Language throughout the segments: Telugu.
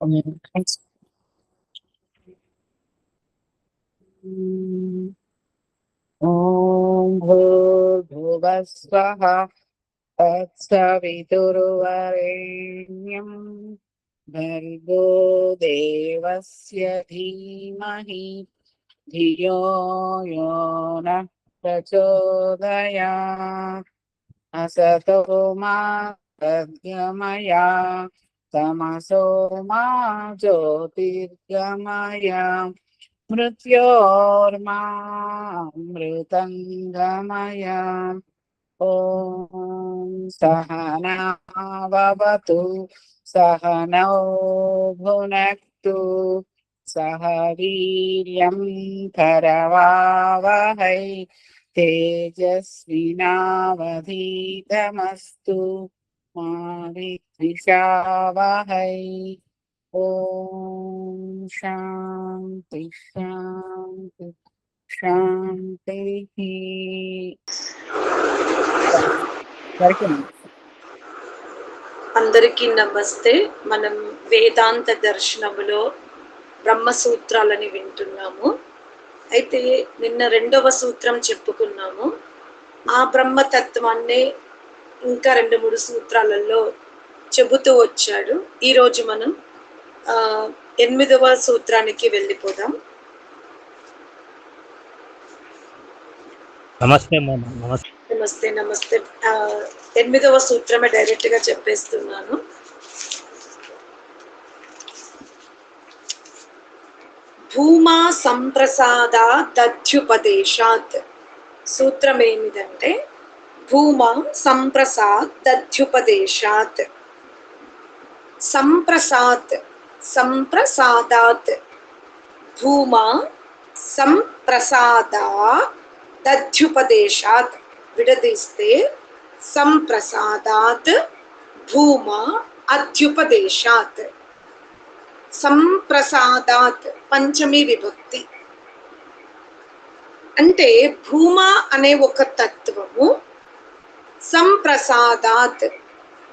ఓం భూర్భువః స్వః తత్సవితుర్వరేణ్యం భర్గో దేవస్య ధీమహి ధియో యో నః ప్రచోదయాత్. అసతో మా సద్గమయ తమసో మా జ్యోతిర్గమయ మృత్యోర్మామృతంగమయ. ఓం సహనావతు సహనౌ భునక్తు సహ వీర్యం కరవావహై తేజస్వినావధీతమస్తు మా విద్విషావహై. ఓం శాంతి శాంతి శాంతి. అందరికీ నమస్తే. మనం వేదాంత దర్శనములో బ్రహ్మసూత్రాలని వింటున్నాము. అయితే నిన్న 2వ సూత్రం చెప్పుకున్నాము. ఆ బ్రహ్మతత్వాన్ని ఇంకా 2-3 సూత్రాలలో చెబుతూ వచ్చాడు. ఈరోజు మనం 8వ సూత్రానికి వెళ్ళిపోదాం. నమస్తే. నమస్తే నమస్తే. 8వ సూత్రమే డైరెక్ట్ గా చెప్పేస్తున్నాను. భూమా సంప్రసాదా దధ్యుపదేశాత్. సూత్రం ఏమిటంటే భూమా సంప్రసాద్ దధ్యుపదేశాత్. సంప్రసాద్ సంప్రసాదాత్. భూమా సంప్రసాదా దధ్యుపదేశాత్. విడదీస్తే సంప్రసాదాత్ భూమా అధ్యుపదేశాత్. సంప్రసాదాత్ పంచమి విభక్తి. అంటే భూమా అనే ఒక తత్వము సంప్రసాదాత్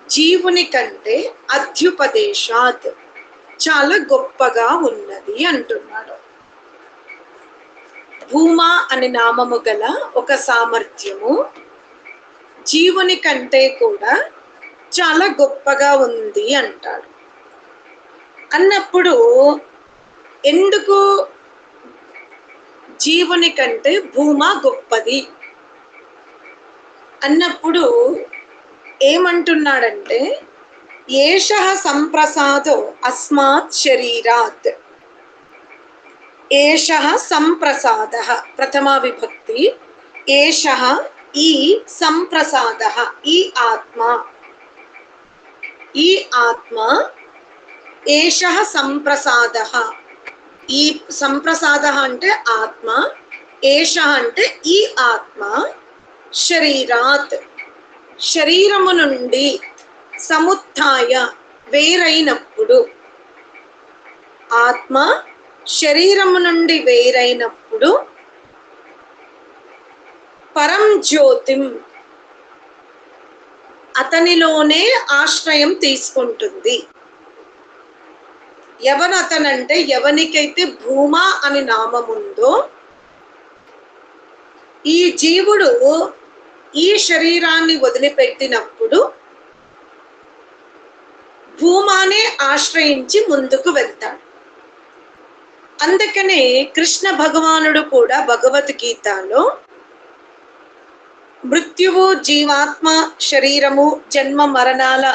జీవుని కంటే అధ్యుపదేశాత్ చాలా గొప్పగా ఉన్నది అంటున్నాడు. భూమా అనే నామము గల ఒక సామర్థ్యము జీవుని కంటే కూడా చాలా గొప్పగా ఉంది అంటాడు. అన్నప్పుడు ఎందుకు జీవుని కంటే భూమా గొప్పది అన్నప్పుడు ఏమంటున్నాడంటే ఏషః సంప్రసాదో అస్మాత్ శరీరాత్. ఏషః సంప్రసాదః ప్రథమా విభక్తి. ఏషః ఈ సంప్రసాదః ఈ ఆత్మ. ఈ ఆత్మ ఏషః సంప్రసాదః. ఈ సంప్రసాదః అంటే ఆత్మ, ఏషః అంటే ఈ ఆత్మ శరీరాత్ శరీరము నుండి సముత్థాయ వేరైనప్పుడు. ఆత్మ శరీరము నుండి వేరైనప్పుడు పరం జ్యోతిం అతనిలోనే ఆశ్రయం తీసుకుంటుంది. ఎవరు అతనంటే ఎవనికైతే భూమా అని నామముందో ఈ జీవుడు ఈ శరీరాన్ని వదిలిపెట్టినప్పుడు భూమానే ఆశ్రయించి ముందుకు వెళ్తాడు. అందుకనే కృష్ణ భగవానుడు కూడా భగవద్గీతలో మృత్యువు, జీవాత్మ, శరీరము, జన్మ మరణాల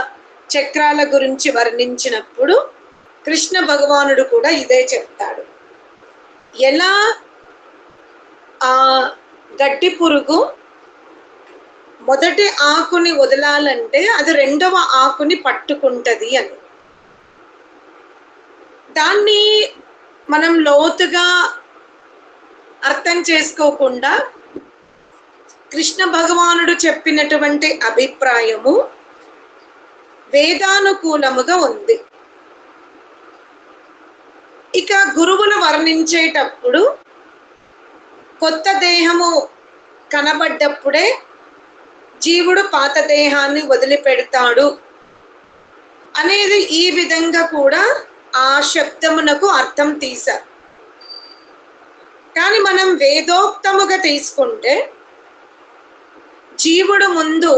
చక్రాల గురించి వర్ణించినప్పుడు కృష్ణ భగవానుడు కూడా ఇదే చెప్తాడు. ఎలా ఆ గడ్డి పురుగు మొదటి ఆకుని వదలాలంటే అది 2వ ఆకుని పట్టుకుంటది అని. దాన్ని మనం లోతుగా అర్థం చేసుకోకుండా కృష్ణ భగవానుడు చెప్పినటువంటి అభిప్రాయము వేదానుకూలముగా ఉంది. ఇక గురువులు వర్ణించేటప్పుడు కొత్త దేహము కనబడ్డప్పుడే జీవుడు పాత దేహాన్ని వదిలిపెడతాడు అనేది ఈ విధంగా కూడా ఆ శబ్దమునకు అర్థం తీశారు. కానీ మనం వేదోక్తముగా తీసుకుంటే జీవుడు ముందు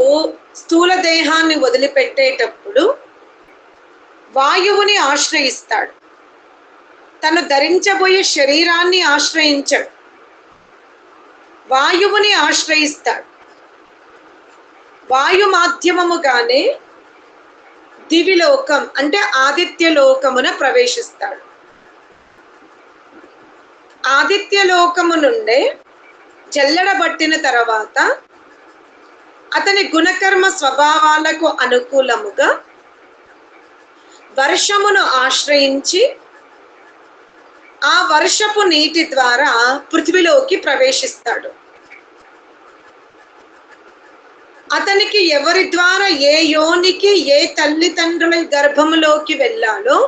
స్థూల దేహాన్ని వదిలిపెట్టేటప్పుడు వాయువుని ఆశ్రయిస్తాడు. తను ధరించబోయే శరీరాన్ని ఆశ్రయించడు, వాయువుని ఆశ్రయిస్తాడు. వాయు మాధ్యమముగానే దివిలోకం అంటే ఆదిత్య లోకమున ప్రవేశిస్తాడు. ఆదిత్య లోకము నుండే జల్లెడబట్టిన తర్వాత అతని గుణకర్మ స్వభావాలకు అనుకూలముగా వర్షమును ఆశ్రయించి ఆ వర్షపు నీటి ద్వారా పృథ్వీలోకి ప్రవేశిస్తాడు. అతనికి ఎవరి ద్వారా ఏ యోనికి ఏ తల్లిదండ్రుల గర్భములోకి వెళ్ళాలో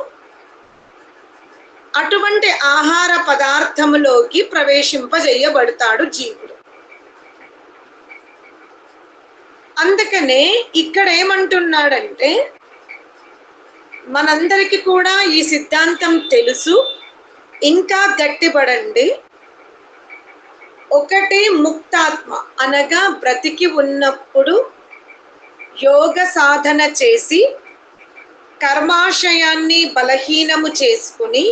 అటువంటి ఆహార పదార్థములోకి ప్రవేశింపజేయబడతాడు జీవుడు. అందుకనే ఇక్కడ ఏమంటున్నాడంటే, మనందరికీ కూడా ఈ సిద్ధాంతం తెలుసు, ఇంకా గట్టిపడండి. ఒకటి ముక్తాత్మ అనగా బ్రతికి ఉన్నప్పుడు యోగ సాధన చేసి కర్మాశయాన్ని బలహీనము చేసుకుని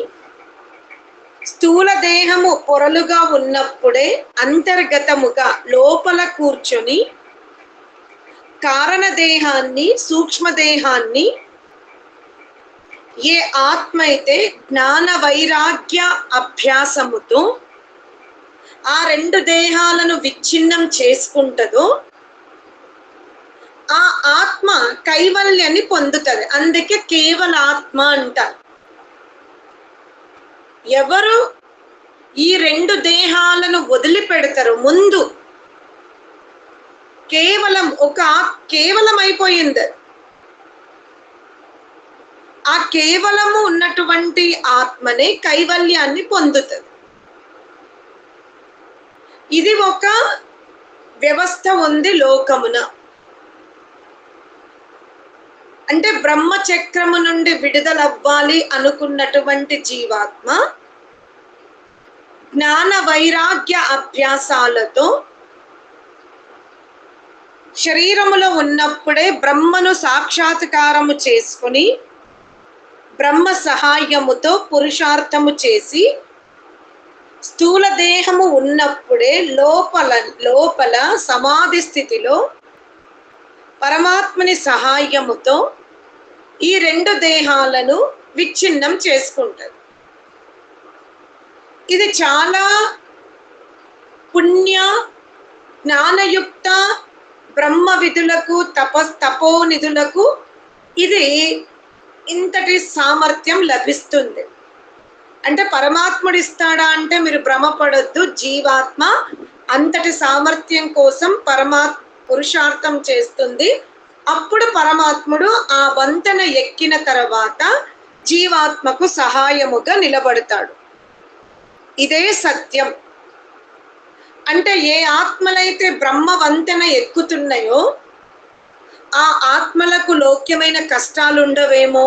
స్థూల దేహము పొరలుగా ఉన్నప్పుడే అంతర్గతముగా లోపల కూర్చొని కారణదేహాన్ని సూక్ష్మదేహాన్ని ఏ ఆత్మ అయితే జ్ఞాన వైరాగ్య అభ్యాసముతో ఆ రెండు దేహాలను విచ్ఛిన్నం చేసుకుంటుందో ఆ ఆత్మ కైవల్యాన్ని పొందుతుంది. అందుకే కేవల ఆత్మ అంటారు. ఎవరు ఈ రెండు దేహాలను వదిలిపెడతారు, ముందు కేవలం అయిపోయింది. ఆ కేవలము ఉన్నటువంటి ఆత్మనే కైవల్యాన్ని పొందుతుంది. ఇది ఒక వ్యవస్థ ఉంది లోకమున. అంటే బ్రహ్మచక్రము నుండి విడుదలవ్వాలి అనుకున్నటువంటి జీవాత్మ జ్ఞాన వైరాగ్య అభ్యాసాలతో శరీరములో ఉన్నప్పుడే బ్రహ్మను సాక్షాత్కారము చేసుకుని బ్రహ్మ సహాయముతో పురుషార్థము చేసి స్థూల దేహము ఉన్నప్పుడే లోపల సమాధి స్థితిలో పరమాత్మని సహాయముతో ఈ రెండు దేహాలను విచ్ఛిన్నం చేసుకుంటారు. ఇది చాలా పుణ్య జ్ఞానయుక్త బ్రహ్మ విధులకు తపోనిధులకు ఇది ఇంతటి సామర్థ్యం లభిస్తుంది. అంటే పరమాత్ముడు ఇస్తాడా అంటే మీరు భ్రమపడొద్దు. జీవాత్మ అంతటి సామర్థ్యం కోసం పురుషార్థం చేస్తుంది. అప్పుడు పరమాత్ముడు ఆ వంతెన ఎక్కిన తర్వాత జీవాత్మకు సహాయముగా నిలబడతాడు. ఇదే సత్యం. అంటే ఏ ఆత్మలైతే బ్రహ్మ వంతెన ఎక్కుతున్నాయో ఆ ఆత్మలకు లౌక్యమైన కష్టాలు ఉండవేమో,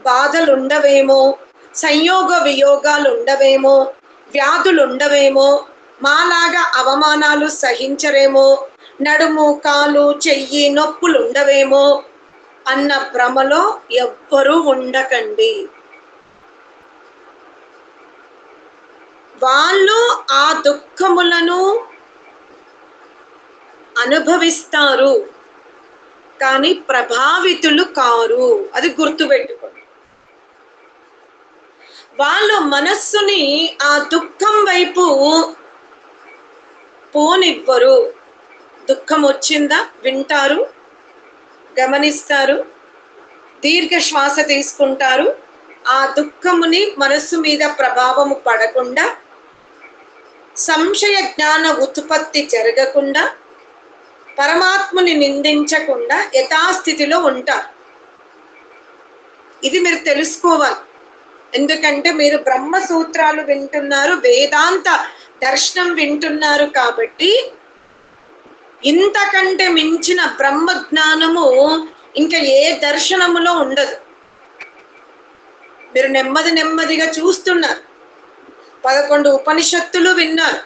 బాధలు ఉండవేమో, సంయోగ వియోగాలు ఉండవేమో, వ్యాధులు ఉండవేమో, మాలాగా అవమానాలు సహించరేమో, నడుము కాలు చెయ్యి నొప్పులు ఉండవేమో అన్న భ్రమలో ఎవ్వరూ ఉండకండి. వాళ్ళు ఆ దుఃఖములను అనుభవిస్తారు కానీ ప్రభావితులు కారు. అది గుర్తుపెట్టుకోండి. వాళ్ళు మనస్సుని ఆ దుఃఖం వైపు పోనివ్వరు. దుఃఖం వచ్చిందా వింటారు, గమనిస్తారు, దీర్ఘ శ్వాస తీసుకుంటారు. ఆ దుఃఖముని మనస్సు మీద ప్రభావము పడకుండా, సంశయ జ్ఞాన ఉత్పత్తి జరగకుండా, పరమాత్ముని నిందించకుండా యథాస్థితిలో ఉంటారు. ఇది మీరు తెలుసుకోవాలి. ఎందుకంటే మీరు బ్రహ్మ సూత్రాలు వింటున్నారు, వేదాంత దర్శనం వింటున్నారు కాబట్టి ఇంతకంటే మించిన బ్రహ్మ జ్ఞానము ఇంకా ఏ దర్శనములో ఉండదు. మీరు నెమ్మది నెమ్మదిగా చూస్తున్నారు. 11 ఉపనిషత్తులు విన్నారు.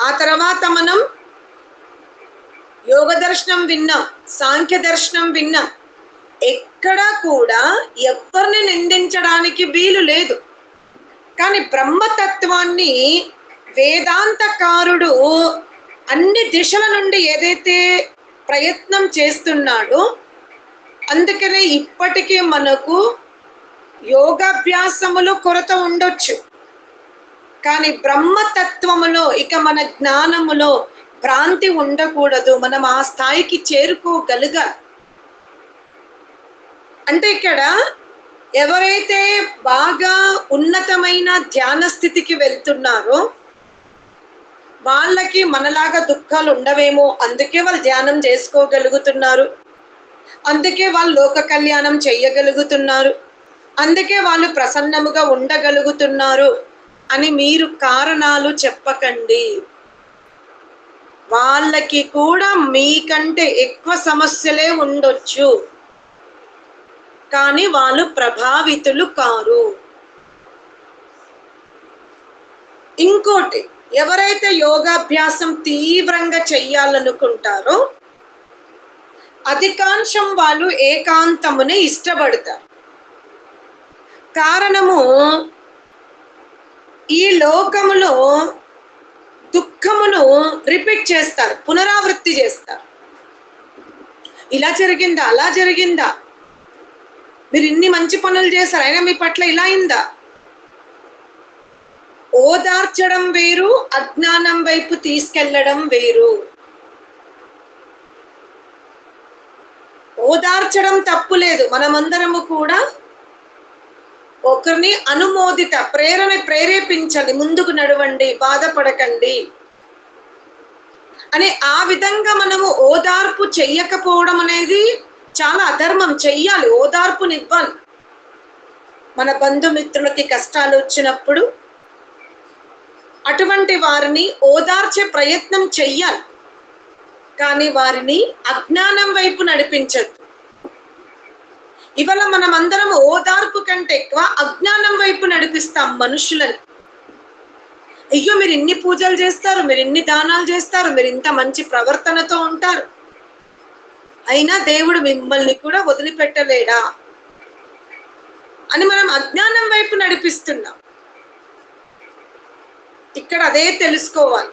ఆ తర్వాత మనం యోగ దర్శనం విన్నాం, సాంఖ్య దర్శనం విన్నాం. ఎక్కడా కూడా ఎవరిని నిందించడానికి వీలు లేదు. కానీ బ్రహ్మతత్వాన్ని వేదాంతకారుడు అన్ని దిశల నుండి ఏదైతే ప్రయత్నం చేస్తున్నాడో, అందుకనే ఇప్పటికీ మనకు యోగాభ్యాసములో కొరత ఉండొచ్చు. కానీ బ్రహ్మతత్వములో, ఇక మన జ్ఞానములో భ్రాంతి ఉండకూడదు. మనం ఆ స్థాయికి చేరుకోగలగాలి. అంటే ఇక్కడ ఎవరైతే బాగా ఉన్నతమైన ధ్యాన స్థితికి వెళ్తున్నారో వాళ్ళకి మనలాగా దుఃఖాలు ఉండవేమో, అందుకే వాళ్ళు ధ్యానం చేసుకోగలుగుతున్నారు, అందుకే వాళ్ళు లోక కళ్యాణం చెయ్యగలుగుతున్నారు, అందుకే వాళ్ళు ప్రసన్నముగా ఉండగలుగుతున్నారు అని మీరు కారణాలు చెప్పకండి. వాళ్ళకి కూడా మీకంటే ఎక్కువ సమస్యలే ఉండొచ్చు, కానీ వాళ్ళు ప్రభావితులు కారు. ఇంకోటి, ఎవరైతే యోగాభ్యాసం తీవ్రంగా చెయ్యాలనుకుంటారో అధికాంశం వాళ్ళు ఏకాంతమునే ఇష్టపడతారు. కారణము, ఈ లోకములో దుఃఖమును రిపీట్ చేస్తారు, పునరావృత్తి చేస్తారు. ఇలా జరిగిందా, అలా జరిగిందా, మీరు ఇన్ని మంచి పనులు చేశారు అయినా మీ పట్ల ఇలా అయిందా. ఓదార్చడం వేరు, అజ్ఞానం వైపు తీసుకెళ్లడం వేరు. ఓదార్చడం తప్పు లేదు. మనమందరము కూడా ఒకరిని అనుమోదిత ప్రేరేపించాలి, ముందుకు నడవండి, బాధపడకండి అని. ఆ విధంగా మనము ఓదార్పు చెయ్యకపోవడం అనేది చాలా అధర్మం. చెయ్యాలి, ఓదార్పునివ్వాలి. మన బంధుమిత్రులకి కష్టాలు వచ్చినప్పుడు అటువంటి వారిని ఓదార్చే ప్రయత్నం చెయ్యాలి, కానీ వారిని అజ్ఞానం వైపు నడిపించద్దు. ఇవాళ మనం అందరం ఓదార్పు కంటే ఎక్కువ అజ్ఞానం వైపు నడిపిస్తాం మనుషులని. అయ్యో, మీరు ఇన్ని పూజలు చేస్తారు, మీరు ఇన్ని దానాలు చేస్తారు, మీరు ఇంత మంచి ప్రవర్తనతో ఉంటారు, అయినా దేవుడు మిమ్మల్ని కూడా వదిలిపెట్టలేడా అని మనం అజ్ఞానం వైపు నడిపిస్తున్నాం. ఇక్కడ అదే తెలుసుకోవాలి.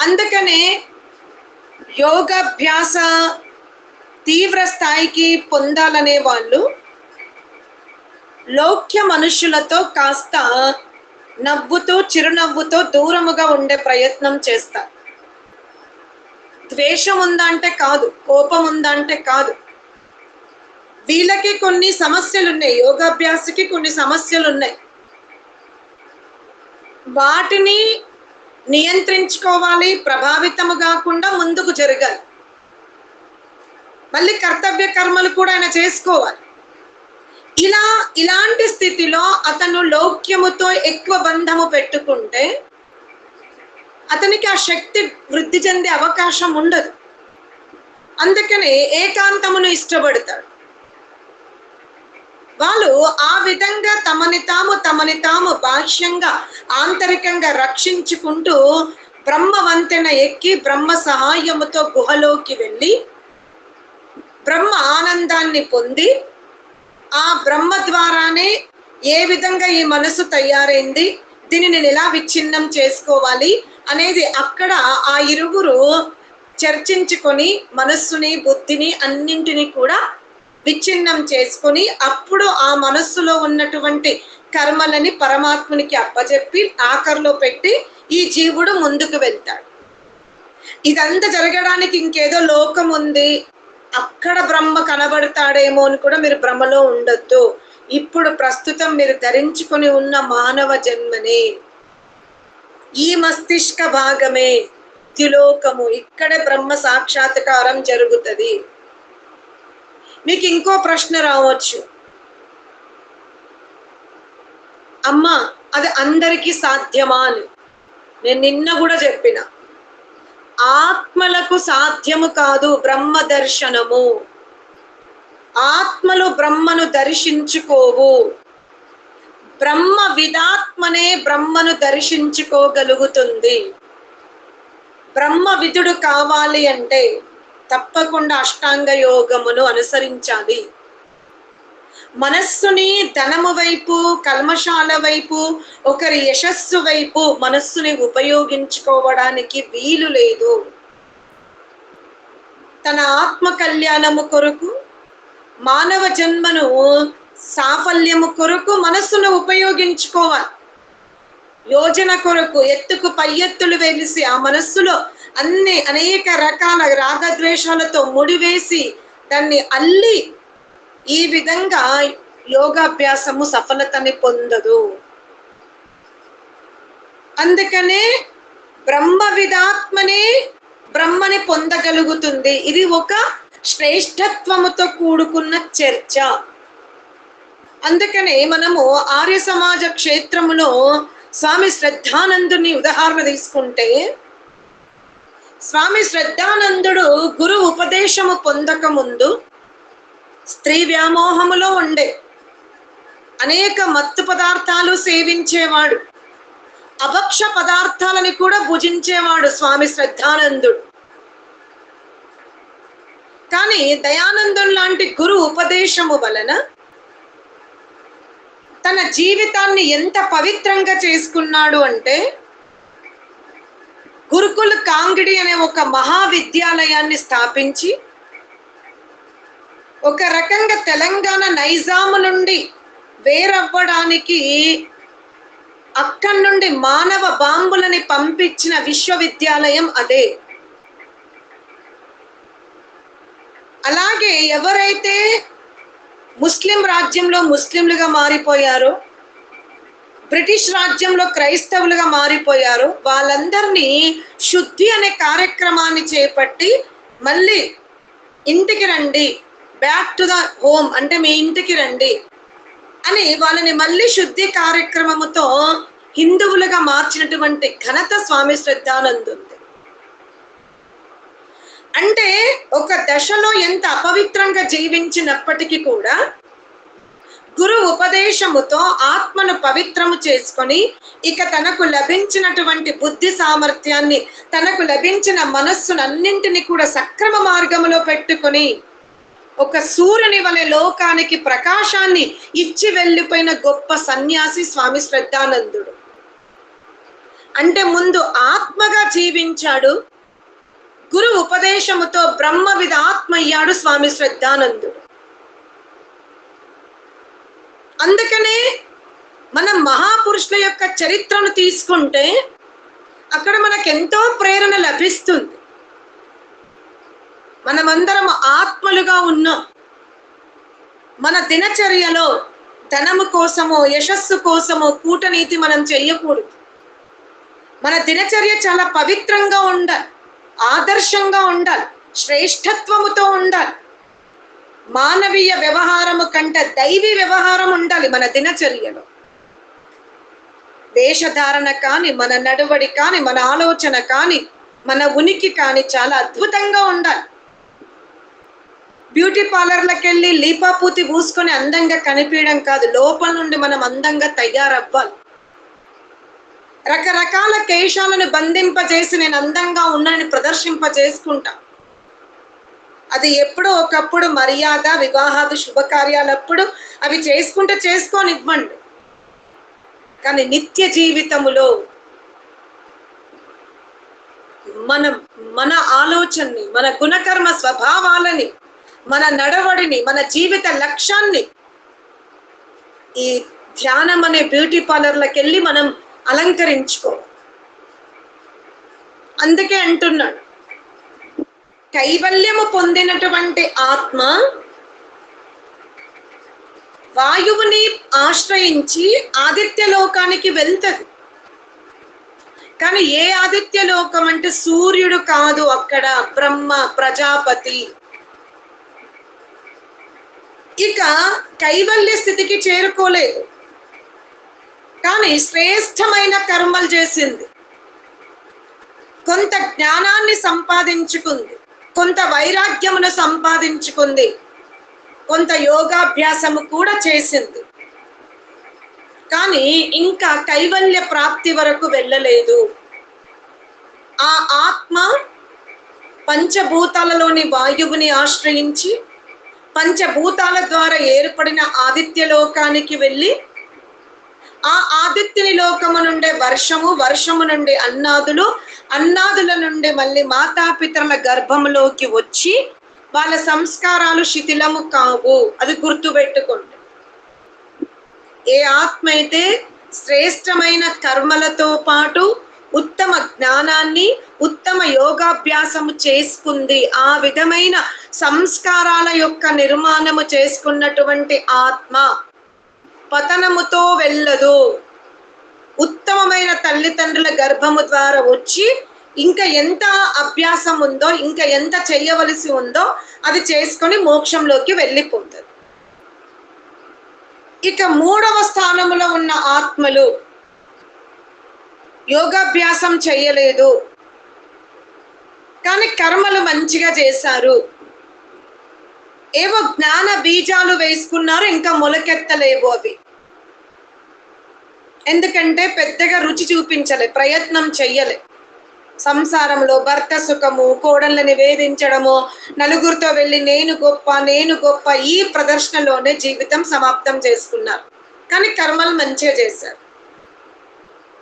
అందుకనే యోగాభ్యాస తీవ్ర స్థాయికి పొందాలనే వాళ్ళు లౌక్య మనుషులతో కాస్త నవ్వుతూ, చిరునవ్వుతో దూరముగా ఉండే ప్రయత్నం చేస్తారు. ద్వేషం ఉందా అంటే కాదు, కోపం ఉందా అంటే కాదు. వీళ్ళకి కొన్ని సమస్యలు ఉన్నాయి, యోగాభ్యాసకి కొన్ని సమస్యలు ఉన్నాయి. వాటిని నియంత్రించుకోవాలి, ప్రభావితము కాకుండా ముందుకు జరగాలి. మళ్ళీ కర్తవ్య కర్మలు కూడా ఆయన చేసుకోవాలి. ఇలాంటి స్థితిలో అతను లౌక్యముతో ఎక్కువ బంధము పెట్టుకుంటే అతనికి ఆ శక్తి వృద్ధి చెందే అవకాశం ఉండదు. అందుకనే ఏకాంతమును ఇష్టపడతాడు. వాళ్ళు ఆ విధంగా తమని తాము బాహ్యంగా ఆంతరికంగా రక్షించుకుంటూ బ్రహ్మ వంతెన ఎక్కి బ్రహ్మ సహాయముతో గుహలోకి వెళ్ళి బ్రహ్మ ఆనందాన్ని పొంది, ఆ బ్రహ్మ ద్వారానే ఏ విధంగా ఈ మనసు తయారైంది, దీన్ని నేను ఎలా విచ్ఛిన్నం చేసుకోవాలి అనేది అక్కడ ఆ ఇరువురు చర్చించుకొని మనస్సుని, బుద్ధిని అన్నింటినీ కూడా విచ్ఛిన్నం చేసుకొని అప్పుడు ఆ మనస్సులో ఉన్నటువంటి కర్మలని పరమాత్మునికి అప్పచెప్పి ఆఖరిలో పెట్టి ఈ జీవుడు ముందుకు వెళ్తాడు. ఇదంతా జరగడానికి ఇంకేదో లోకం ఉంది, అక్కడ బ్రహ్మ కనబడతాడేమో అని కూడా మీరు భ్రమలో ఉండొద్దు. ఇప్పుడు ప్రస్తుతం మీరు ధరించుకొని ఉన్న మానవ జన్మనే, ఈ మస్తిష్క భాగమే ద్యులోకము, ఇక్కడే బ్రహ్మ సాక్షాత్కారం జరుగుతుంది. మీకు ఇంకో ప్రశ్న రావచ్చు, అమ్మా అది అందరికీ సాధ్యమా అని. నేను నిన్న కూడా చెప్పిన, ఆత్మలకు సాధ్యము కాదు బ్రహ్మ దర్శనము. ఆత్మలు బ్రహ్మను దర్శించుకోవు. బ్రహ్మ విదాత్మనే బ్రహ్మను దర్శించుకోగలుగుతుంది. బ్రహ్మ విదుడు కావాలి అంటే తప్పకుండా అష్టాంగ యోగమును అనుసరించాలి. మనస్సుని ధనము వైపు, కల్మషాల వైపు, ఒకరి యశస్సు వైపు మనస్సుని ఉపయోగించుకోవడానికి వీలు లేదు. తన ఆత్మ కళ్యాణము కొరకు, మానవ జన్మను సాఫల్యము కొరకు మనస్సును ఉపయోగించుకోవాలి. యోజన కొరకు ఎత్తుకు పై ఎత్తులు వెలిసి ఆ మనస్సులో అనేక రకాల రాగద్వేషాలతో ముడివేసి దాన్ని అల్లి ఈ విధంగా యోగాభ్యాసము సఫలతని పొందదు. అందుకనే బ్రహ్మ విదాత్మనే బ్రహ్మని పొందగలుగుతుంది. ఇది ఒక శ్రేష్టత్వముతో కూడుకున్న చర్చ. అందుకనే మనము ఆర్య సమాజ క్షేత్రములో స్వామి శ్రద్ధానందుని ఉదాహరణ తీసుకుంటే, స్వామి శ్రద్ధానందుడు గురు ఉపదేశము పొందక ముందు స్త్రీ వ్యామోహములో ఉండే, అనేక మత్తు పదార్థాలు సేవించేవాడు, అభక్ష పదార్థాలని కూడా భుజించేవాడు స్వామి శ్రద్ధానందుడు. కానీ దయానందుని లాంటి గురు ఉపదేశము వలన తన జీవితాన్ని ఎంత పవిత్రంగా చేసుకున్నాడు అంటే, గురుకుల కాంగిడి అనే ఒక మహావిద్యాలయాన్ని స్థాపించి, ఒక రకంగా తెలంగాణ నైజాము నుండి వేరవ్వడానికి అక్కడి నుండి మానవ బాంబులని పంపించిన విశ్వవిద్యాలయం అదే. అలాగే ఎవరైతే ముస్లిం రాజ్యంలో ముస్లింలుగా మారిపోయారో, బ్రిటిష్ రాజ్యంలో క్రైస్తవులుగా మారిపోయారో, వాళ్ళందరినీ శుద్ధి అనే కార్యక్రమాన్ని చేపట్టి మళ్ళీ ఇంటికి రండి, బ్యాక్ టు ద హోమ్ అంటే మీ ఇంటికి రండి అని వాళ్ళని మళ్ళీ శుద్ధి కార్యక్రమముతో హిందువులుగా మార్చినటువంటి ఘనత స్వామి శ్రద్ధానందుంది. అంటే ఒక దశలో ఎంత అపవిత్రంగా జీవించినప్పటికీ కూడా గురు ఉపదేశముతో ఆత్మను పవిత్రము చేసుకొని, ఇక తనకు లభించినటువంటి బుద్ధి సామర్థ్యాన్ని, తనకు లభించిన మనస్సునన్నింటినీ కూడా సక్రమ మార్గములో పెట్టుకొని ఒక సూర్యుని వలె లోకానికి ప్రకాశాన్ని ఇచ్చి వెళ్ళిపోయిన గొప్ప సన్యాసి స్వామి శ్రద్ధానందుడు. అంటే ముందు ఆత్మగా జీవించాడు, గురు ఉపదేశముతో బ్రహ్మ విదాత్మ అయ్యాడు స్వామి శ్రద్ధానందుడు. అందుకనే మనం మహాపురుషుల యొక్క చరిత్రను తీసుకుంటే అక్కడ మనకెంతో ప్రేరణ లభిస్తుంది. మనమందరం ఆత్మలుగా ఉన్నాం. మన దినచర్యలో ధనము కోసమో యశస్సు కోసమో కూటనీతి మనం చెయ్యకూడదు. మన దినచర్య చాలా పవిత్రంగా ఉండాలి, ఆదర్శంగా ఉండాలి, శ్రేష్టత్వముతో ఉండాలి. మానవీయ వ్యవహారము కంటే దైవీ వ్యవహారం ఉండాలి మన దినచర్యలో. వేషధారణ కానీ, మన నడువడి కానీ, మన ఆలోచన కానీ, మన ఉనికి కానీ చాలా అద్భుతంగా ఉండాలి. బ్యూటీ పార్లర్లకు వెళ్ళి లీపాపూతి పూసుకొని అందంగా కనిపించడం కాదు, లోపల నుండి మనం అందంగా తయారవ్వాలి. రకరకాల కేశాలను బంధింపజేసి నేను అందంగా ఉన్నానని ప్రదర్శింపజేసుకుంటా. అది ఎప్పుడో ఒకప్పుడు మర్యాద, వివాహాది శుభకార్యాలప్పుడు అవి చేసుకోనివ్వండి. కానీ నిత్య జీవితములో మన ఆలోచనని, మన గుణకర్మ స్వభావాలని, మన నడవడిని, మన జీవిత లక్ష్యాన్ని ఈ ధ్యానం అనే బ్యూటీ పార్లర్లకు వెళ్ళి మనం అలంకరించుకోవాలి. అందుకే అంటున్నాడు, కైవల్యము పొందినటువంటి ఆత్మ వాయువుని ఆశ్రయించి ఆదిత్య లోకానికి వెళ్తది. కానీ ఏ ఆదిత్య లోకం అంటే సూర్యుడు కాదు, అక్కడ బ్రహ్మ ప్రజాపతి. ఇక కైవల్య స్థితికి చేరుకోలేదు, కానీ శ్రేష్టమైన కర్మలు చేసింది, కొంత జ్ఞానాన్ని సంపాదించుకుంది, కొంత వైరాగ్యమును సంపాదించుకుంది. కొంత యోగాభ్యాసము కూడా చేసింది. కానీ ఇంకా కైవల్య ప్రాప్తి వరకు వెళ్ళలేదు. ఆ ఆత్మ పంచభూతాలలోని వాయువుని ఆశ్రయించి పంచభూతాల ద్వారా ఏర్పడిన ఆదిత్య లోకానికి వెళ్ళి ఆ ఆదిత్యుని లోకము నుండి వర్షము, వర్షము నుండి అన్నాదులు, అన్నాదుల నుండి మళ్ళీ మాతాపితరుల గర్భంలోకి వచ్చి వాళ్ళ సంస్కారాలు శిథిలము కావు. అది గుర్తుపెట్టుకోండి. ఏ ఆత్మ అయితే శ్రేష్టమైన కర్మలతో పాటు ఉత్తమ జ్ఞానాన్ని, ఉత్తమ యోగాభ్యాసము చేసుకుంది, ఆ విధమైన సంస్కారాల యొక్క నిర్మాణము చేసుకున్నటువంటి ఆత్మ పతనముతో వెళ్ళదు. ఉత్తమమైన తల్లిదండ్రుల గర్భము ద్వారా వచ్చి ఇంకా ఎంత అభ్యాసం ఉందో, ఇంకా ఎంత చెయ్యవలసి ఉందో అది చేసుకొని మోక్షంలోకి వెళ్ళిపోతుంది. ఇక 3వ స్థానములో ఉన్న ఆత్మలు యోగాభ్యాసం చేయలేదు, కానీ కర్మలు మంచిగా చేశారు, ఏవో జ్ఞాన బీజాలు వేసుకున్నారు, ఇంకా మొలకెత్తలేవు అవి. ఎందుకంటే పెద్దగా రుచి చూపించలే, ప్రయత్నం చెయ్యలే. సంసారంలో భర్త సుఖము, కోడళ్ళని వేధించడము, నలుగురితో వెళ్ళి నేను గొప్ప నేను గొప్ప, ఈ ప్రదర్శనలోనే జీవితం సమాప్తం చేసుకున్నారు. కానీ కర్మలు మంచిగా చేశారు.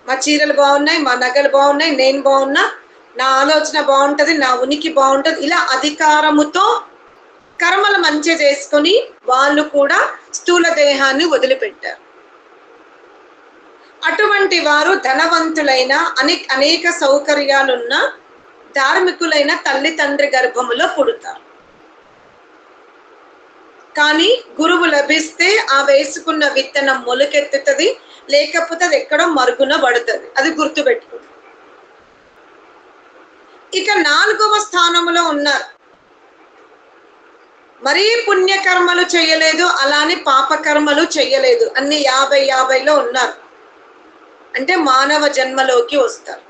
మా చీరలు బాగున్నాయి, మా నగలు బాగున్నాయి, నేను బాగున్నా, నా ఆలోచన బాగుంటది, నా ఉనికి బాగుంటది, ఇలా అధికారముతో కర్మలు మంచిగా చేసుకొని వాళ్ళు కూడా స్థూల దేహాన్ని వదిలిపెట్టారు. అటువంటి వారు ధనవంతులైన అనేక సౌకర్యాలున్న ధార్మికులైన తల్లి తండ్రి గర్భములో పుడతారు. కానీ గురువు లభిస్తే ఆ వేసుకున్న విత్తనం మొలకెత్తుతుంది, లేకపోతే అది ఎక్కడో మరుగున పడుతుంది. అది గుర్తుపెట్టుకుంది. ఇక 4వ స్థానంలో ఉన్నారు. మరీ పుణ్యకర్మలు చేయలేదు, అలానే పాపకర్మలు చేయలేదు, అన్ని 50-50లో ఉన్నారు. అంటే మానవ జన్మలోకి వస్తారు.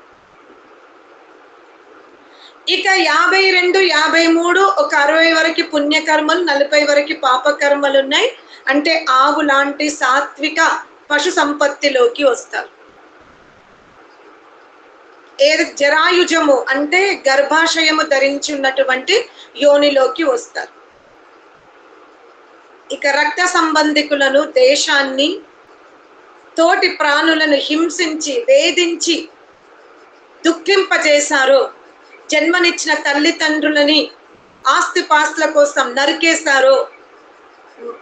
ఇక 52, 53, ఒక 60 వరకు పుణ్యకర్మలు, 40 వరకు పాపకర్మలు ఉన్నాయి. అంటే ఆవు లాంటి సాత్విక పశు సంపత్తిలోకి వస్తారు. ఏది జరాయుజము అంటే గర్భాశయము ధరించి ఉన్నటువంటి యోనిలోకి వస్తారు. ఇక రక్త సంబంధికులను, దేశాన్ని, తోటి ప్రాణులను హింసించి వేధించి దుఃఖింపజేశారు, జన్మనిచ్చిన తల్లిదండ్రులని ఆస్తిపాస్తుల కోసం నరికేశారు,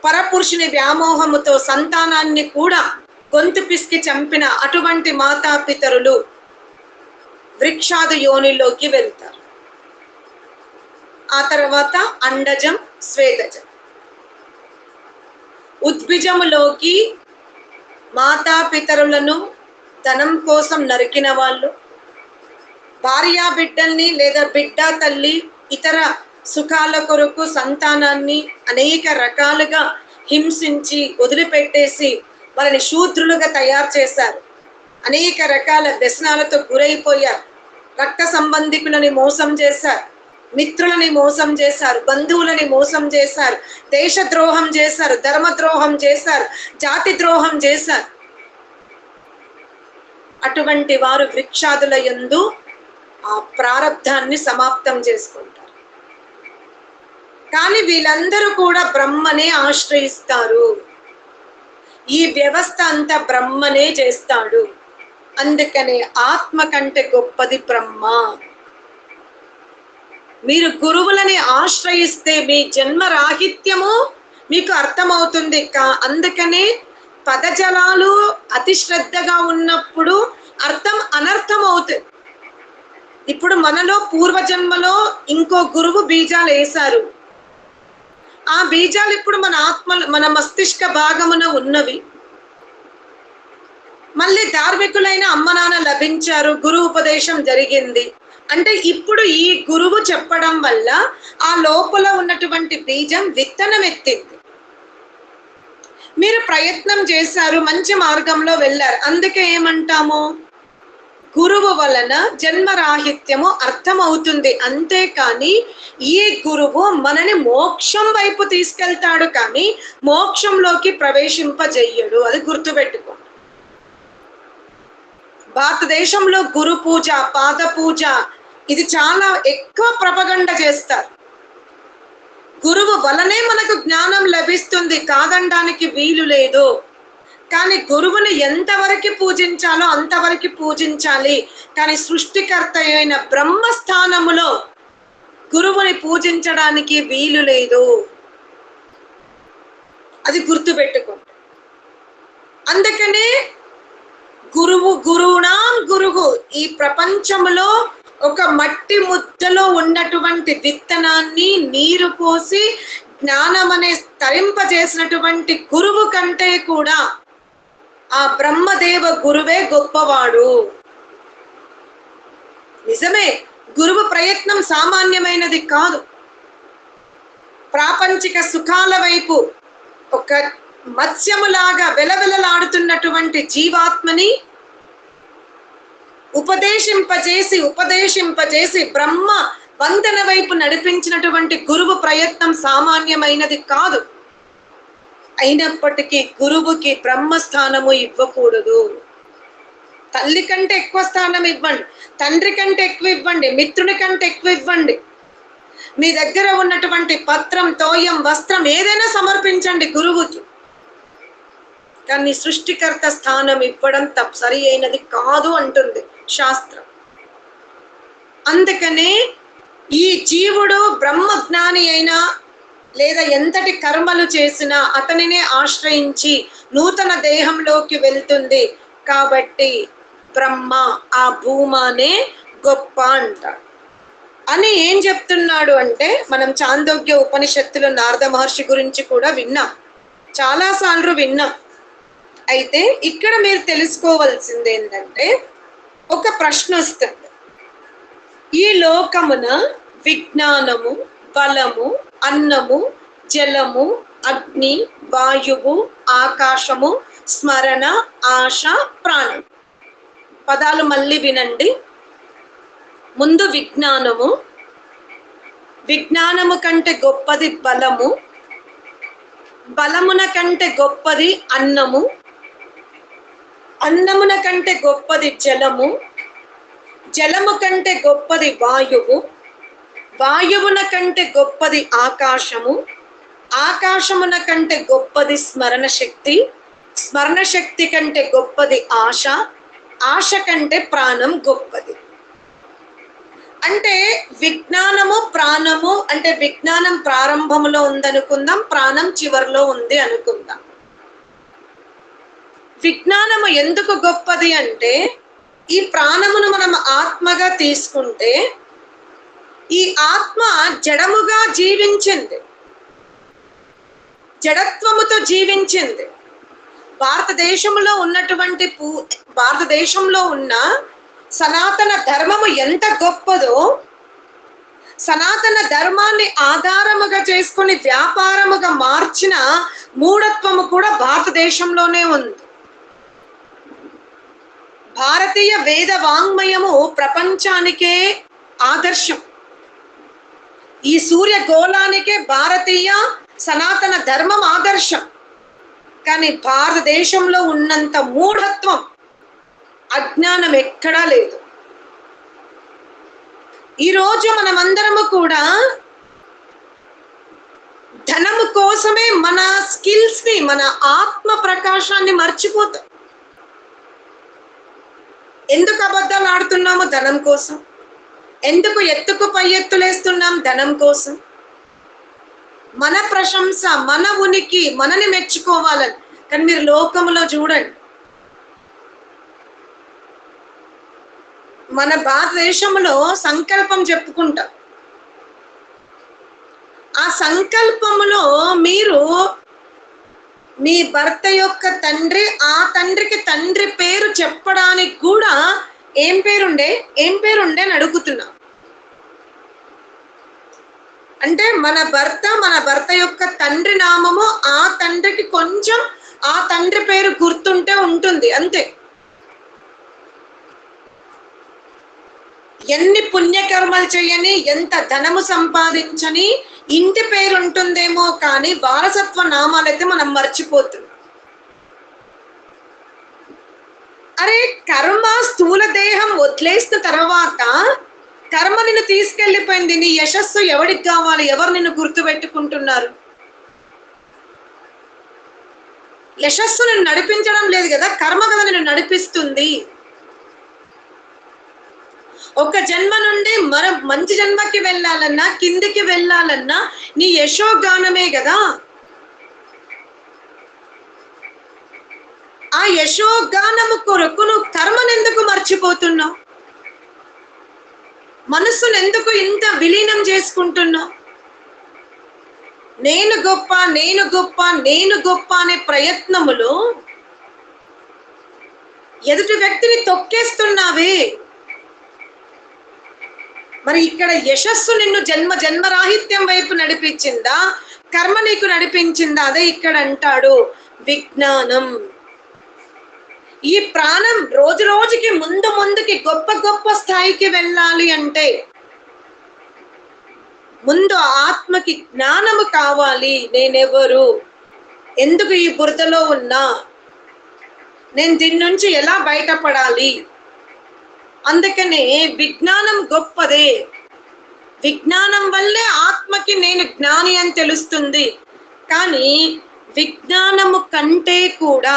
పరపురుషుని వ్యామోహముతో సంతానాన్ని కూడా గొంతు పిసికి చంపిన అటువంటి మాతాపితరులు వృక్షాది యోనిలోకి వెళ్తారు. ఆ తర్వాత అండజం, స్వేదజం. ఉద్భిజములోకి మాతాపితరులను ధనం కోసం నరికిన వాళ్ళు, భార్యా బిడ్డల్ని లేదా బిడ్డ తల్లి ఇతర సుఖాల కొరకు సంతానాన్ని అనేక రకాలుగా హింసించి వదిలిపెట్టేసి వాళ్ళని శూద్రులుగా తయారు చేశారు. అనేక రకాల వ్యసనాలతో గురైపోయారు. రక్త సంబంధికులని మోసం చేశారు, మిత్రులని మోసం చేశారు, బంధువులని మోసం చేశారు, దేశద్రోహం చేశారు, ధర్మద్రోహం చేశారు, జాతి ద్రోహం చేశారు. అటువంటి వారు వృక్షాదుల యందు ఆ ప్రారబ్ధాన్ని సమాప్తం చేసుకుంటారు. కానీ వీళ్ళందరూ కూడా బ్రహ్మనే ఆశ్రయిస్తారు. ఈ వ్యవస్థ అంతా బ్రహ్మనే చేస్తాడు. అందుకనే ఆత్మ కంటే గొప్పది బ్రహ్మ. మీరు గురువులని ఆశ్రయిస్తే మీ జన్మ రాహిత్యము మీకు అర్థమవుతుంది. అందుకనే పదజలాలు అతి శ్రద్ధగా ఉన్నప్పుడు అర్థం అనర్థం అవుతుంది. ఇప్పుడు మనలో పూర్వజన్మలో ఇంకో గురువు బీజాలు వేశారు. ఆ బీజాలు ఇప్పుడు మన మన మస్తిష్క భాగమున ఉన్నవి. మళ్ళీ ధార్మికులైన అమ్మ నాన్న లభించారు, గురు ఉపదేశం జరిగింది అంటే ఇప్పుడు ఈ గురువు చెప్పడం వల్ల ఆ లోపల ఉన్నటువంటి బీజం విత్తనం ఎత్తింది. మీరు ప్రయత్నం చేశారు, మంచి మార్గంలో వెళ్ళారు. అందుకే ఏమంటాము, గురువు వలన జన్మరాహిత్యము అర్థమవుతుంది. అంతేకాని ఈ గురువు మనని మోక్షం వైపు తీసుకెళ్తాడు కానీ మోక్షంలోకి ప్రవేశింపజెయ్యడు. అది గుర్తుపెట్టుకో. భారతదేశంలో గురు పూజ, పాద పూజ ఇది చాలా ఎక్కువ ప్రపగండ చేస్తారు. గురువు వలనే మనకు జ్ఞానం లభిస్తుంది, కాదనడానికి వీలు లేదు. కానీ గురువుని ఎంతవరకు పూజించాలో అంతవరకు పూజించాలి. కానీ సృష్టికర్త అయిన బ్రహ్మస్థానములో గురువుని పూజించడానికి వీలు లేదు. అది గుర్తుపెట్టుకోండి. అందుకనే గురువునాం గురువు ఈ ప్రపంచంలో ఒక మట్టి ముద్దలో ఉన్నటువంటి విత్తనాన్ని నీరు పోసి జ్ఞానం అనే తరింపజేసినటువంటి గురువు కంటే కూడా ఆ బ్రహ్మదేవ గురువే గొప్పవాడు. నిజమే, గురువు ప్రయత్నం సామాన్యమైనది కాదు. ప్రాపంచిక సుఖాల వైపు ఒక మత్స్యములాగా వెలవెలలాడుతున్నటువంటి జీవాత్మని ఉపదేశింపజేసి బ్రహ్మ వందన వైపు నడిపించినటువంటి గురువు ప్రయత్నం సామాన్యమైనది కాదు. అయినప్పటికీ గురువుకి బ్రహ్మస్థానము ఇవ్వకూడదు. తల్లి కంటే ఎక్కువ స్థానం ఇవ్వండి, తండ్రి కంటే ఎక్కువ ఇవ్వండి, మిత్రుని కంటే ఎక్కువ ఇవ్వండి. మీ దగ్గర ఉన్నటువంటి పత్రం, తోయం, వస్త్రం ఏదైనా సమర్పించండి గురువుకి. కానీ సృష్టికర్త స్థానం ఇవ్వడం సరి అయినది కాదు అంటుంది శాస్త్రం. అందుకనే ఈ జీవుడు బ్రహ్మజ్ఞాని అయినా లేదా ఎంతటి కర్మలు చేసినా అతనినే ఆశ్రయించి నూతన దేహంలోకి వెళ్తుంది. కాబట్టి బ్రహ్మ ఆ భూమానే గొప్ప అంటాడు. అని ఏం చెప్తున్నాడు అంటే, మనం చాందోగ్య ఉపనిషత్తులో నారద మహర్షి గురించి కూడా విన్నాం, చాలాసార్లు విన్నాం. అయితే ఇక్కడ మీరు తెలుసుకోవాల్సింది ఏంటంటే, ఒక ప్రశ్న వస్తుంది. ఈ లోకమున విజ్ఞానము, బలము, అన్నము, జలము, అగ్ని, వాయువు, ఆకాశము, స్మరణ, ఆశ, ప్రాణం. పదాలు మళ్ళీ వినండి. ముందు విజ్ఞానము, విజ్ఞానము కంటే గొప్పది బలము, బలమున కంటే గొప్పది అన్నము, అన్నమున కంటే గొప్పది జలము, జలము కంటే గొప్పది వాయువు, వాయువున కంటే గొప్పది ఆకాశము, ఆకాశమున కంటే గొప్పది స్మరణ శక్తి, స్మరణ శక్తి కంటే గొప్పది ఆశ, ఆశ కంటే ప్రాణం గొప్పది. అంటే విజ్ఞానము, ప్రాణము అంటే విజ్ఞానం ప్రారంభంలో ఉందనుకుందాం, ప్రాణం చివరిలో ఉంది అనుకుందాం. విజ్ఞానము ఎందుకు గొప్పది అంటే, ఈ ప్రాణమును మనం ఆత్మగా తీసుకుంటే ఈ ఆత్మ జడముగా జీవించింది, జడత్వముతో జీవించింది. భారతదేశంలో ఉన్న సనాతన ధర్మము ఎంత గొప్పదో, సనాతన ధర్మాన్ని ఆధారముగా చేసుకుని వ్యాపారముగా మార్చిన మూఢత్వము కూడా భారతదేశంలోనే ఉంది. భారతీయ వేద వాంగ్మయము ప్రపంచానికే ఆదర్శం. ఈ సూర్య గోళానికే భారతీయ సనాతన ధర్మం ఆదర్శం. కానీ భారతదేశంలో ఉన్నంత మూఢత్వం, అజ్ఞానం ఎక్కడా లేదు. ఈరోజు మనమందరము కూడా ధనము కోసమే మన స్కిల్స్ ని, మన ఆత్మ ప్రకాశాన్ని మర్చిపోతాం. ఎందుకు అబద్ధాలు ఆడుతున్నాము? ధనం కోసం. ఎందుకు ఎత్తుకు పై ఎత్తులేస్తున్నాం? ధనం కోసం. మన ప్రశంస, మన ఉనికి, మనని మెచ్చుకోవాలని. కానీ మీరు లోకంలో చూడండి, మన భారతదేశంలో సంకల్పం చెప్పుకుంటాం. ఆ సంకల్పంలో మీరు మీ భర్త యొక్క తండ్రి, ఆ తండ్రికి తండ్రి పేరు చెప్పడానికి కూడా ఏం పేరుండే అని అడుగుతున్నా. అంటే మన భర్త యొక్క తండ్రి నామము ఆ తండ్రికి కొంచెం ఆ తండ్రి పేరు గుర్తుంటే ఉంటుంది అంతే. ఎన్ని పుణ్యకర్మలు చేయని, ఎంత ధనము సంపాదించని ఇంటి పేరు ఉంటుందేమో కానీ వారసత్వ నామాలైతే మనం మర్చిపోతున్నాం. అరే కర్మ స్థూల దేహం వదిలేసిన తర్వాత కర్మ నిన్ను తీసుకెళ్లిపోయింది. నీ యశస్సు ఎవరికి కావాలి? ఎవరు నిన్ను గుర్తు పెట్టుకుంటున్నారు? యశస్సు నిన్ను నడిపించడం లేదు కదా, కర్మ కదా నిన్ను నడిపిస్తుంది. ఒక జన్మ నుండి మరో మంచి జన్మకి వెళ్ళాలన్నా, కిందికి వెళ్ళాలన్నా నీ యశోగానమే కదా. ఆ యశోగానము కొరకు నువ్వు కర్మనెందుకు మర్చిపోతున్నావు? మనస్సును ఎందుకు ఇంత విలీనం చేసుకుంటున్నావు? నేను గొప్ప, నేను గొప్ప, నేను గొప్ప అనే ప్రయత్నములో ఎదుటి వ్యక్తిని తొక్కేస్తున్నావే. మరి ఇక్కడ యశస్సు నిన్ను జన్మరాహిత్యం వైపు నడిపించిందా, కర్మ నీకు నడిపించిందా? అదే ఇక్కడ అంటాడు విజ్ఞానం. ఈ ప్రాణం రోజు రోజుకి ముందుకి గొప్ప గొప్ప స్థాయికి వెళ్ళాలి అంటే ముందు ఆత్మకి జ్ఞానము కావాలి. నేనెవరు, ఎందుకు ఈ బురదలో ఉన్నా, నేను దీని నుంచి ఎలా బయటపడాలి? అందుకనే విజ్ఞానం గొప్పదే. విజ్ఞానం వల్లే ఆత్మకి నేను జ్ఞాని అని తెలుస్తుంది. కానీ విజ్ఞానము కంటే కూడా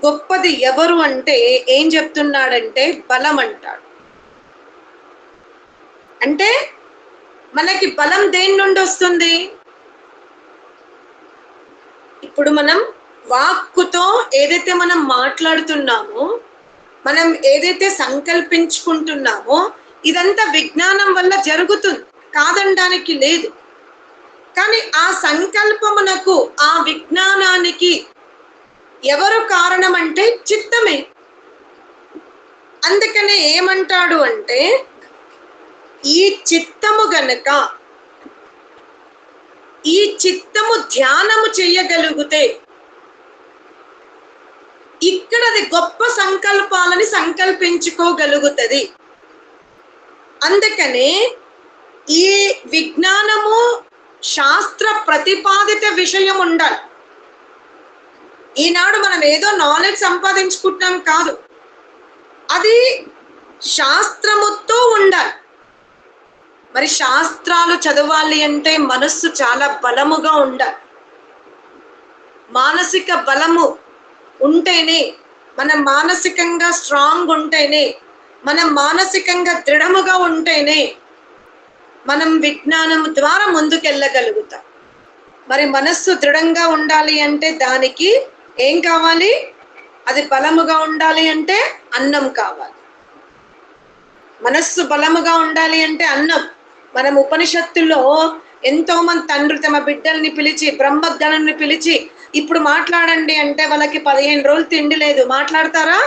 గొప్పది ఎవరు అంటే ఏం చెప్తున్నాడంటే బలం అంటాడు. అంటే మనకి బలం దేని నుండి వస్తుంది? ఇప్పుడు మనం వాక్కుతో ఏదైతే మనం మాట్లాడుతున్నామో, మనం ఏదైతే సంకల్పించుకుంటున్నామో ఇదంతా విజ్ఞానం వల్ల జరుగుతుంది, కాదనడానికి లేదు. కానీ ఆ సంకల్పమునకు, ఆ విజ్ఞానానికి ఎవరు కారణం అంటే చిత్తమే. అందుకనే ఏమంటాడు అంటే ఈ చిత్తము గనక, ఈ చిత్తము ధ్యానము చెయ్యగలిగితే ఇక్కడ అది గొప్ప సంకల్పాలని సంకల్పించుకోగలుగుతుంది. అందుకనే ఈ విజ్ఞానము శాస్త్ర ప్రతిపాదిత విషయం ఉండాలి. ఈనాడు మనం ఏదో నాలెడ్జ్ సంపాదించుకుంటున్నాం కాదు, అది శాస్త్రముతో ఉండాలి. మరి శాస్త్రాలు చదవాలి అంటే మనస్సు చాలా బలముగా ఉండాలి. మానసిక బలము ఉంటేనే, మనం మానసికంగా స్ట్రాంగ్ ఉంటేనే, మనం మానసికంగా దృఢముగా ఉంటేనే మనం విజ్ఞానం ద్వారా ముందుకెళ్ళగలుగుతాం. మరి మనస్సు దృఢంగా ఉండాలి అంటే దానికి ఏం కావాలి? అది బలముగా ఉండాలి అంటే అన్నం కావాలి. మనస్సు బలముగా ఉండాలి అంటే అన్నం. మనం ఉపనిషత్తుల్లో ఎంతో మంది తండ్రులు తమ బిడ్డల్ని పిలిచి, బ్రహ్మజ్ఞానాన్ని పిలిచి ఇప్పుడు మాట్లాడండి అంటే వాళ్ళకి 15 రోజులు తిండి లేదు, మాట్లాడతారా?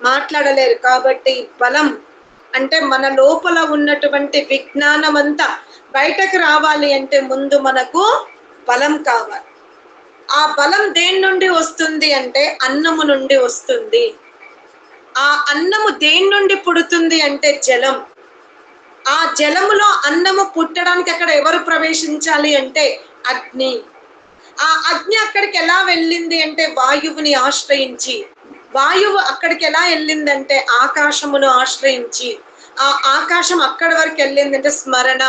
మాట్లాడలేరు. కాబట్టి బలం అంటే మన లోపల ఉన్నటువంటి విజ్ఞానం అంతా బయటకు రావాలి అంటే ముందు మనకు బలం కావాలి. ఆ బలం దేని నుండి వస్తుంది అంటే అన్నము నుండి వస్తుంది. ఆ అన్నము దేని నుండి పుడుతుంది అంటే జలం. ఆ జలములో అన్నము పుట్టడానికి అక్కడ ఎవరు ప్రవేశించాలి అంటే అగ్ని. ఆ అగ్ని అక్కడికి ఎలా వెళ్ళింది అంటే వాయువుని ఆశ్రయించి. వాయువు అక్కడికి ఎలా వెళ్ళిందంటే ఆకాశమును ఆశ్రయించి. ఆ ఆకాశం అక్కడి వరకు వెళ్ళిందంటే స్మరణ,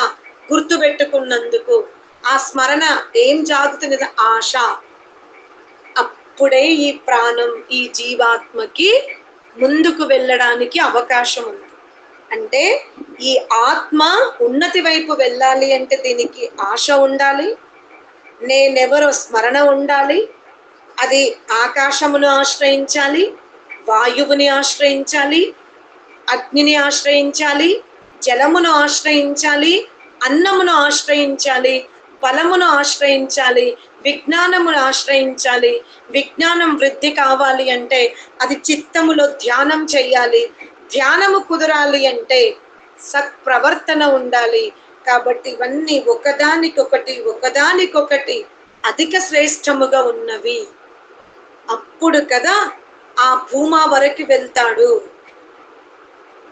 గుర్తు పెట్టుకున్నందుకు. ఆ స్మరణ ఏం జాగుతుంది? ఆశ. అప్పుడే ఈ ప్రాణం, ఈ జీవాత్మకి ముందుకు వెళ్ళడానికి అవకాశం ఉంది. అంటే ఈ ఆత్మ ఉన్నతి వైపు వెళ్ళాలి అంటే దీనికి ఆశ ఉండాలి, నేనెవరో స్మరణ ఉండాలి. అది ఆకాశమును ఆశ్రయించాలి, వాయువుని ఆశ్రయించాలి, అగ్నిని ఆశ్రయించాలి, జలమును ఆశ్రయించాలి, అన్నమును ఆశ్రయించాలి, బలమును ఆశ్రయించాలి, విజ్ఞానమును ఆశ్రయించాలి. విజ్ఞానం వృద్ధి కావాలి అంటే అది చిత్తములో ధ్యానం చెయ్యాలి. ధ్యానము కుదరాలి అంటే సత్ప్రవర్తన ఉండాలి. కాబట్టి ఇవన్నీ ఒకదానికొకటి అధిక శ్రేష్టముగా ఉన్నవి. అప్పుడు కదా ఆ భూమా వరకు వెళ్తాడు.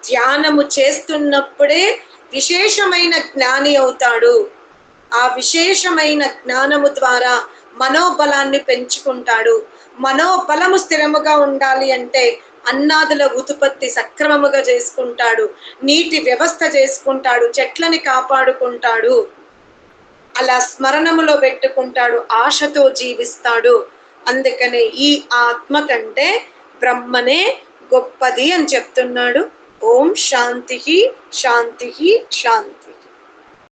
ధ్యానము చేస్తున్నప్పుడే విశేషమైన జ్ఞాని అవుతాడు. ఆ విశేషమైన జ్ఞానము ద్వారా మనోబలాన్ని పెంచుకుంటాడు. మనోబలము స్థిరముగా ఉండాలి అంటే అన్నాదుల ఉత్పత్తి సక్రమముగా చేసుకుంటాడు, నీటి వ్యవస్థ చేసుకుంటాడు, చెట్లని కాపాడుకుంటాడు, అలా స్మరణములో పెట్టుకుంటాడు, ఆశతో జీవిస్తాడు. అందుకనే ఈ ఆత్మ కంటే బ్రహ్మనే గొప్పది అని చెప్తున్నాడు. ఓం శాంతి శాంతి శాంతి.